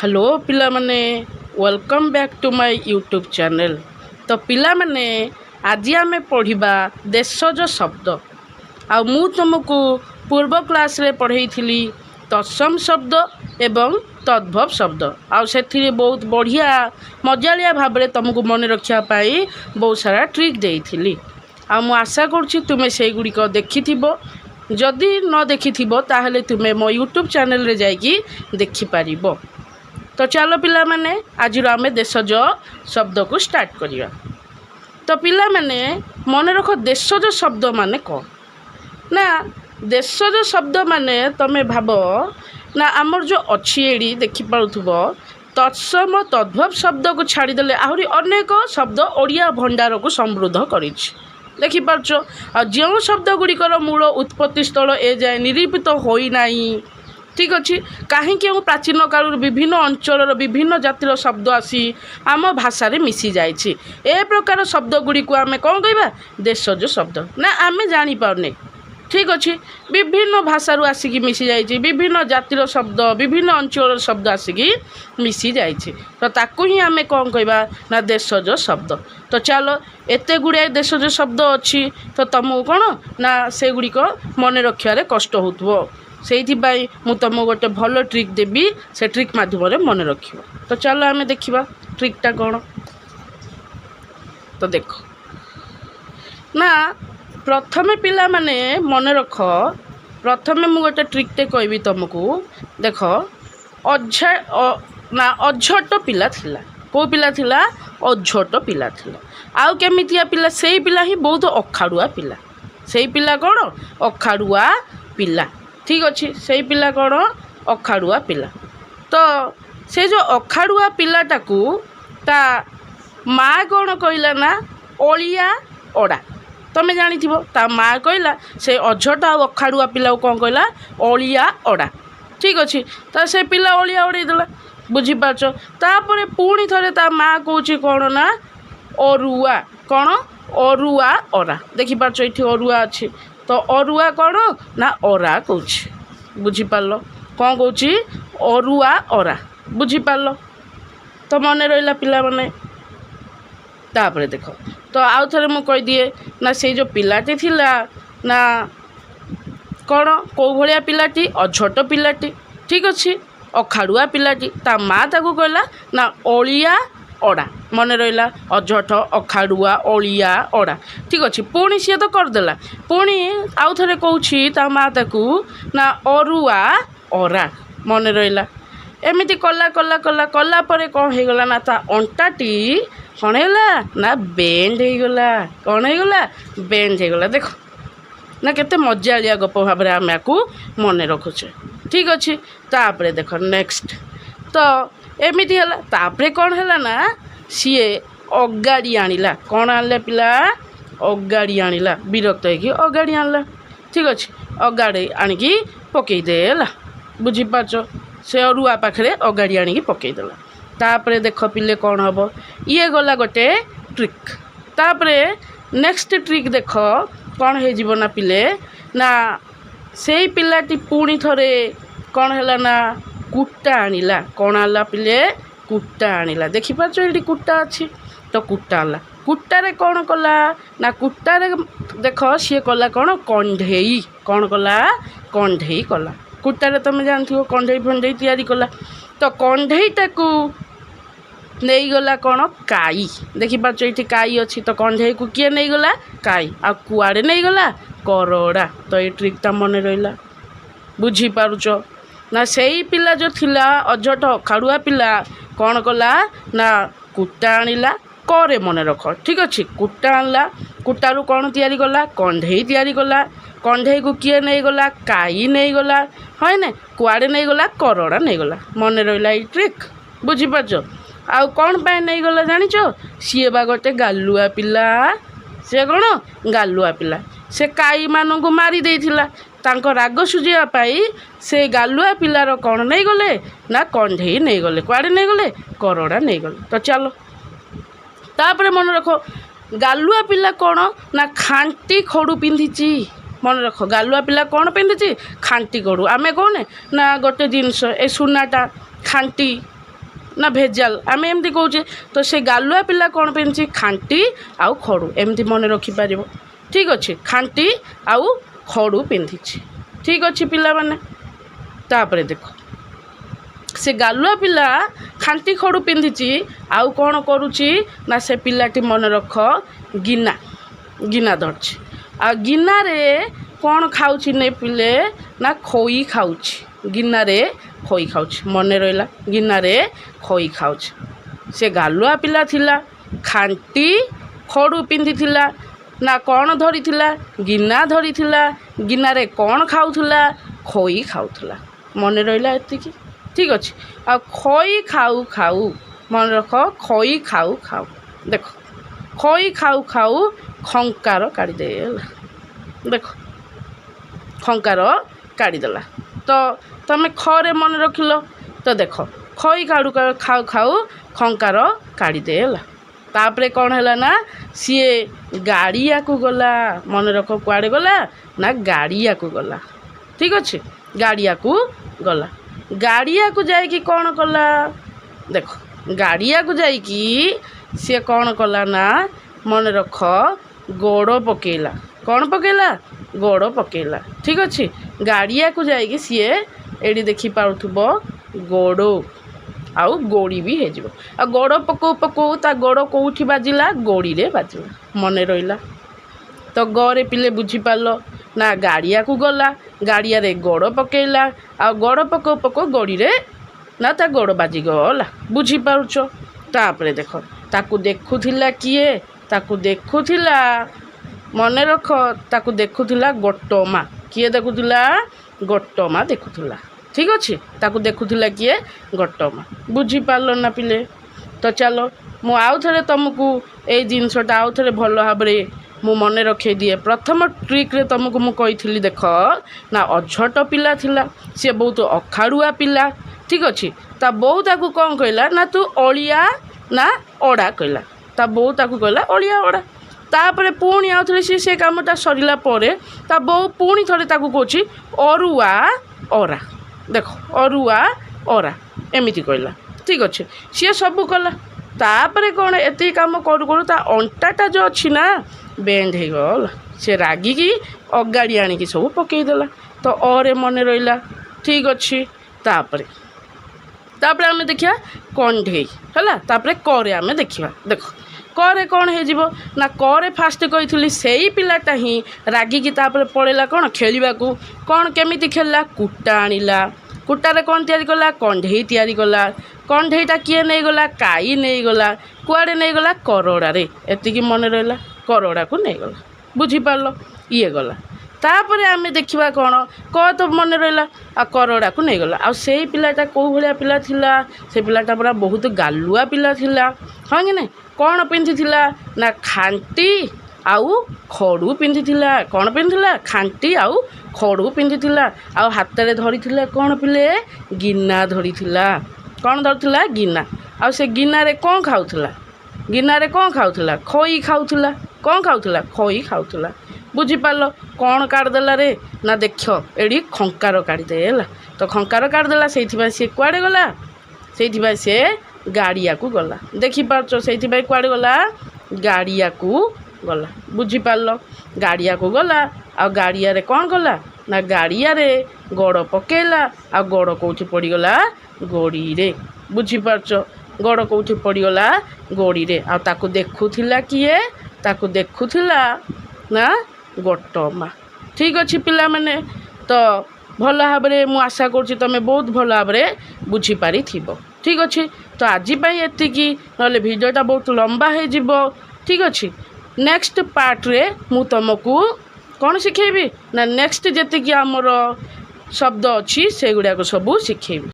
Hello पिला माने welcome back to my YouTube channel. तो पिला माने आज आम पढ़ा देशज शब्द आ मु तुमको पूर्व क्लास रे पढ़ाई तत्सम शब्द एवं तद्भव शब्द आउ से बहुत बढ़िया मजालिया भाव में तुमको मन रखापी बहुत सारा ट्रिक देइथिली। आ मु आशा करुँची तुम्हें से गुड़िक देखि जदि न देखि ताहले तुम्हें मो यूट्यूब चैनल रे जाइकी देखिपार। तो चलो पिला माने आज आम देशज शब्द को स्टार्ट करिया। तो पिला माने मन रख देशज शब्द माने कौन ना देशज शब्द माने तमें भाव ना आमर जो अच्छी एड़ी देखिपारुथुब तत्सम तद्भव शब्द को छाड़ीदे आहरी अनेक शब्द ओडिया भंडार को समृद्ध करिछि देखिपारछ। आ जो शब्द गुड़िकर मूल उत्पत्ति स्थल ए जाए निरूपित होई नाही। ठीक अच्छे कहीं प्राचीन काल विभिन्न अंचल विभिन्न जातिर शब्द आसी आम भाषा रे मिसी जाइछि। ए प्रकार शब्द गुड़ी को आम कौन कहवा देशज शब्द ना आम जानी पारने। ठीक अच्छे विभिन्न भाषा आसिकी मिसी जाइछि विभिन्न जातिर शब्द विभिन्न अंचल शब्द आसिकी मिसी जाइछि तो ताकू ही आम कौन कहवा ना देशज शब्द। तो चलो एते गुड़ाए देशज शब्द अच्छी तो तुमको कौन ना से गुड़िक मन रखार कष्ट होतबो से मु तुमको गोटे भल ट्रिक देवी से ट्रिक मध्यम मन रख। तो चलो आम देखा ट्रिकटा कौन। तो देख ना प्रथमे पिला माने मन रख प्रथमे मु गोटे ट्रिकटे कहबी तुमको देख अझट पिला थिला को पिला थिला अझट पिला थिला आउ केमितिया पिला सेई पिला ही बहुत अखाड़ुआ पिला सेई पिला कौन अखाड़ुआ पिला। ठीक अच्छे से पिला कौन अखाड़ुआ पिला। तो से जो अखाड़ुआ पिलाटा को ता माँ कौन कहला ना ओलिया ओड़ा तमें जानी ता माँ कहला से अझट आ अखाड़ुआ पिला कौन कहला ओलिया ओड़ा। ठीक अच्छे तो से पिला ओलिया ओड़े देला बुझीपारछ। तापर पुणी थे ता माँ कौच कौन ना अरुआ कौन अरुआ ओरा देखिपारछ ये अरुआ अच्छे तो अरुआ कौन ना अरा कौच बुझीपार कौन कौच अरुआ अरा बुझीपार तो मन रहा पिला माने। तापर देख तो आउ थे मुझे कहीदिए ना से जो पिलाटी थिला ना कौन कौ भाया पिलाटी अझट पिलाटी। ठीक अच्छे अखाड़ुआ पिलाटी ता माँ ताकू कहला ना ओलिया ओड़ा मन रहा अझट अखाड़ुआ ओलिया ओड़ा। ठीक अच्छे पुणी सी तो करदेला पुणी आउ थे कौची ता माँ ताकू ना अरुआ ओरा मन रहा एमती कला कला कला कला पर कौन हो गला ना ता अंटाटी कौन होगा ना बेंड हो गला कौन हो गला बेंड हो गला। देख ना केते मजालिया गप भाव आम आपको मन रखुचे। ठीक अच्छे तापर देख नेक्स्ट तो एमती है तापर कौन है ना सीए अगाड़ी आणिला कौन आनला पिला अगाड़ी आणिला विरक्त हो अगाड़ी आणला। ठीक अच्छे अगाड़ी आणिकी पकईदेला बुझीपारछ से अरुआ पाखे अगाड़ी आणिकी पकईदेला। तापर देख पिले कौन हम ये गला गोटे ट्रिक। तापर नेक्स्ट ट्रिक देख कौन हो ना पिले ना से पिलाटी पुणी थे कौन है ना कुटा आणिला कौन आला पिले कुटा आणिला देखिपारछ ये कुटा अच्छी तो कुटा आला कुटारे कौन कला ना कुटारे देख सी कला कौन कंढेई कौन कला कंढेई कला कुटारे तुम जानथि कंढेई फंडेई तैयारी कला तो कंढेईटा को नहीं गला कौन काई देखिपारछ ये काई अच्छी तो कंढेई को किए नहीं गला काई आ कुआड़े नहीं गला करड़ा। तो ये ट्रिकटा मन रहा बुझीपारुछ ना से पिला जो थिला अझट अखाड़ुआ पिला कौन कला ना कुटा आणिला करे मन रख। ठीक अच्छे कुटा आणला कुटारू कौन तैयारी कला कंढेई तैयारी कला कंढेई को किए नहीं गला काई नहीं गला है ना कुआड़े नहीं गला करड़ा नहीं गला मन रहा ये ट्रिक बुझीपारछ। आउ कौन पाए नहीं गला जानिच सी बा गोटे गालुआ पिला से कौन गालुआ पिला से काई मानू मारी देइथिला तांको राग सुझाई से गालुआ पिलार कौन नहीं गले ना कंढेई नहीं गले कुआड़े नहीं गले करड़ा नहीं गले। तो चलो तापर मन रख गालुआ पिला कौन ना खांटी खड़ू पिंधिची मन रख गालुआ पिला कौन पिंधिची खांटी खड़ू आमे कौन ना गोटे जिनस ए सुनाटा खांटी ନା ଭେଜାଲ ଆମେ ଏମିତି କହୁଛେ। ତ ସେ ଗାଲୁଆ ପିଲା କ'ଣ ପିନ୍ଧିଛି ଖାଣ୍ଟି ଆଉ ଖଡ଼ୁ ଏମିତି ମନେ ରଖିପାରିବ। ଠିକ୍ ଅଛି, ଖାଣ୍ଟି ଆଉ ଖଡ଼ୁ ପିନ୍ଧିଛି। ଠିକ୍ ଅଛି ପିଲାମାନେ। ତାପରେ ଦେଖ ସେ ଗାଲୁଆ ପିଲା ଖାଣ୍ଟି ଖଡ଼ୁ ପିନ୍ଧିଛି ଆଉ କ'ଣ କରୁଛି ନା ସେ ପିଲାଟି ମନେ ରଖ ଗିନା ଧରିଛି। ଆଉ ଗିନାରେ କ'ଣ ଖାଉଛି ନେ ପିଲେ ନା ଖଇ ଖାଉଛି। ଗିନାରେ ଖଇ ଖାଉଛି, ମନେ ରହିଲା ଗିନାରେ ଖଇ ଖାଉଛି। ସେ ଗାଲୁଆ ପିଲା ଥିଲା, ଖାଣ୍ଟି ଖଡ଼ୁ ପିନ୍ଧିଥିଲା ନା କ'ଣ ଧରିଥିଲା ଗିନା ଧରିଥିଲା। ଗିନାରେ କ'ଣ ଖାଉଥିଲା ଖଇ ଖାଉଥିଲା, ମନେ ରହିଲା ଏତିକି। ଠିକ୍ ଅଛି। ଆଉ ଖଇ ଖାଉ ଖାଉ ମନେ ରଖ ଖଇ ଖାଉ ଖାଉ ଦେଖ ଖଇ ଖାଉ ଖାଉ ଖଙ୍କାର କାଢ଼ିଦେଲା। ଦେଖ ଖଙ୍କାର କାଢ଼ିଦେଲା। ତ ତମେ ଖରେ ମନେ ରଖିଲ। ତ ଦେଖ ଖଇ ଖାଉ ଖାଉ ଖଙ୍କାର କାଢ଼ିଦେଲା। ତାପରେ କ'ଣ ହେଲା ନା ସିଏ ଗାଡ଼ିଆକୁ ଗଲା। ମନେ ରଖ କୁଆଡ଼େ ଗଲା ନା ଗାଡ଼ିଆକୁ ଗଲା। ଠିକ୍ ଅଛି, ଗାଡ଼ିଆକୁ ଗଲା। ଗାଡ଼ିଆକୁ ଯାଇକି କ'ଣ କଲା ଦେଖ ଗାଡ଼ିଆକୁ ଯାଇକି ସିଏ କ'ଣ କଲା ନା ମନେ ରଖ ଗୋଡ଼ ପକେଇଲା। କ'ଣ ପକେଇଲା ଗୋଡ଼ ପକେଇଲା। ଠିକ୍ ଅଛି, ଗାଡ଼ିଆକୁ ଯାଇକି ସିଏ ଏଇଠି ଦେଖିପାରୁଥିବ ଗୋଡ଼ ଆଉ ଗୋଡ଼ି ବି ହେଇଯିବ। ଆଉ ଗୋଡ଼ ପକଉ ପକଉ ତା ଗୋଡ଼ କେଉଁଠି ବାଜିଲା ଗୋଡ଼ିରେ ବାଜିଲା, ମନେ ରହିଲା। ତ ଗରେ ପିଲେ ବୁଝିପାରିଲ ନା ଗାଡ଼ିଆକୁ ଗଲା, ଗାଡ଼ିଆରେ ଗୋଡ଼ ପକେଇଲା ଆଉ ଗୋଡ଼ ପକଉ ପକଉ ଗୋଡ଼ିରେ ନା ତା ଗୋଡ଼ ବାଜିଗଲା। ବୁଝିପାରୁଛ। ତାପରେ ଦେଖ ତାକୁ ଦେଖୁଥିଲା କିଏ, ତାକୁ ଦେଖୁଥିଲା ମନେ ରଖ ତାକୁ ଦେଖୁଥିଲା ଗୋଟମା। କିଏ ଦେଖୁଥିଲା ଗୋଟମା ଦେଖୁଥିଲା। ଠିକ୍ ଅଛି, ତାକୁ ଦେଖୁଥିଲା କିଏ ଗୋଟମା। ବୁଝିପାରିଲ ନା ପିଲେ। ତ ଚାଲ ମୁଁ ଆଉ ଥରେ ତୁମକୁ ଏଇ ଜିନିଷଟା ଆଉ ଥରେ ଭଲ ଭାବରେ ମୁଁ ମନେ ରଖେଇ ଦିଏ। ପ୍ରଥମ ଟ୍ରିକ୍ରେ ତୁମକୁ ମୁଁ କହିଥିଲି ଦେଖ ନା ଅଝଟ ପିଲା ଥିଲା, ସିଏ ବହୁତ ଅଖାଡ଼ୁଆ ପିଲା। ଠିକ୍ ଅଛି, ତା ବୋଉ ତାକୁ କ'ଣ କହିଲା ନା ତୁ ଅଳିଆ ନା ଅଡ଼ା କହିଲା। ତା ବୋଉ ତାକୁ କହିଲା ଅଳିଆ ଅଡ଼ା। ତାପରେ ପୁଣି ଆଉ ଥରେ ସେ କାମଟା ସରିଲା ପରେ ତା ବୋଉ ପୁଣି ଥରେ ତାକୁ କହୁଛି ଅରୁଆ ଅରା। ଦେଖ ଅରୁଆ ଅରା ଏମିତି କହିଲା। ଠିକ୍ ଅଛି, ସିଏ ସବୁ କଲା। ତାପରେ କ'ଣ ଏତିକି କାମ କରୁ କରୁ ତା ଅଣ୍ଟାଟା ଯେଉଁ ଅଛି ନା ବେଣ୍ଡ ହେଇଗଲା। ସେ ରାଗିକି ଅଗାଡ଼ି ଆଣିକି ସବୁ ପକେଇଦେଲା। ତ ଅରେ ମନେ ରହିଲା। ଠିକ୍ ଅଛି। ତାପରେ ଆମେ ଦେଖିବା କଣ୍ଢେଇ ହେଲା। ତାପରେ କରେ ଆମେ ଦେଖିବା। ଦେଖ କରେ କ'ଣ ହେଇଯିବ ନା କରେ ଫାଷ୍ଟ କହିଥିଲି ସେଇ ପିଲାଟା ହିଁ ରାଗିକି ତାପରେ ପଳେଇଲା କ'ଣ ଖେଳିବାକୁ। କ'ଣ କେମିତି ଖେଳିଲା କୁଟା ଆଣିଲା। କୁଟାରେ କ'ଣ ତିଆରି କଲା କଣ୍ଢେଇ ତିଆରି କଲା। କଣ୍ଢେଇଟା କିଏ ନେଇଗଲା କାଇ ନେଇଗଲା। କୁଆଡ଼େ ନେଇଗଲା କରଡ଼ାରେ। ଏତିକି ମନେ ରହିଲା, କରଡ଼ାକୁ ନେଇଗଲା। ବୁଝିପାରିଲ, ଇଏ ଗଲା। ତାପରେ ଆମେ ଦେଖିବା କ'ଣ ତ ମନେ ରହିଲା ଆଉ କରଡ଼ାକୁ ନେଇଗଲା। ଆଉ ସେଇ ପିଲାଟା କେଉଁ ଭଳିଆ ପିଲା ଥିଲା, ସେ ପିଲାଟା ପୁରା ବହୁତ ଗାଲୁଆ ପିଲା ଥିଲା। ହଁ କି ନାହିଁ। କ'ଣ ପିନ୍ଧିଥିଲା ନା ଖାଣ୍ଟି ଆଉ ଖଡ଼ୁ ପିନ୍ଧିଥିଲା। କ'ଣ ପିନ୍ଧିଥିଲା ଖାଣ୍ଟି ଆଉ ଖଡ଼ୁ ପିନ୍ଧିଥିଲା। ଆଉ ହାତରେ ଧରିଥିଲା କ'ଣ ପିଲେ ଗିନା ଧରିଥିଲା। କ'ଣ ଧରିଥିଲା ଗିନା। ଆଉ ସେ ଗିନାରେ କ'ଣ ଖାଉଥିଲା ଖଇ ଖାଉଥିଲା। କ'ଣ ଖାଉଥିଲା ଖଇ ଖାଉଥିଲା। ବୁଝିପାରିଲ। କ'ଣ କାଢ଼ିଦେଲା ରେ ନା ଦେଖ ଏଠି ଖଙ୍କାର କାଢ଼ିଦେଲା। ତ ଖଙ୍କାର କାଢ଼ିଦେଲା, ସେଇଥିପାଇଁ ସିଏ କୁଆଡ଼େ ଗଲା, ସେଇଥିପାଇଁ ସେ ଗାଡ଼ିଆକୁ ଗଲା। ଦେଖିପାରୁଛ, ସେଇଥିପାଇଁ କୁଆଡ଼େ ଗଲା ଗାଡ଼ିଆକୁ ଗଲା। ବୁଝିପାରିଲ, ଗାଡ଼ିଆକୁ ଗଲା। ଆଉ ଗାଡ଼ିଆରେ କ'ଣ କଲା ନା ଗାଡ଼ିଆରେ ଗୋଡ଼ ପକେଇଲା। ଆଉ ଗୋଡ଼ କେଉଁଠି ପଡ଼ିଗଲା ଗୋଡ଼ିରେ। ବୁଝିପାରୁଛ, ଗୋଡ଼ କେଉଁଠି ପଡ଼ିଗଲା ଗୋଡ଼ିରେ। ଆଉ ତାକୁ ଦେଖୁଥିଲା କିଏ, ତାକୁ ଦେଖୁଥିଲା ନା ଗୋଟମା। ଠିକ୍ ଅଛି ପିଲାମାନେ। ତ ଭଲ ଭାବରେ ମୁଁ ଆଶା କରୁଛି ତୁମେ ବହୁତ ଭଲ ଭାବରେ ବୁଝିପାରିଥିବ। ଠିକ୍ ଅଛି। ତ ଆଜି ପାଇଁ ଏତିକି, ନହେଲେ ଭିଡ଼ିଓଟା ବହୁତ ଲମ୍ବା ହେଇଯିବ। ଠିକ୍ ଅଛି। ନେକ୍ସଟ ପାର୍ଟରେ ମୁଁ ତୁମକୁ କ'ଣ ଶିଖେଇବି ନା ନେକ୍ସଟ ଯେତିକି ଆମର ଶବ୍ଦ ଅଛି ସେଗୁଡ଼ାକ ସବୁ ଶିଖେଇବି।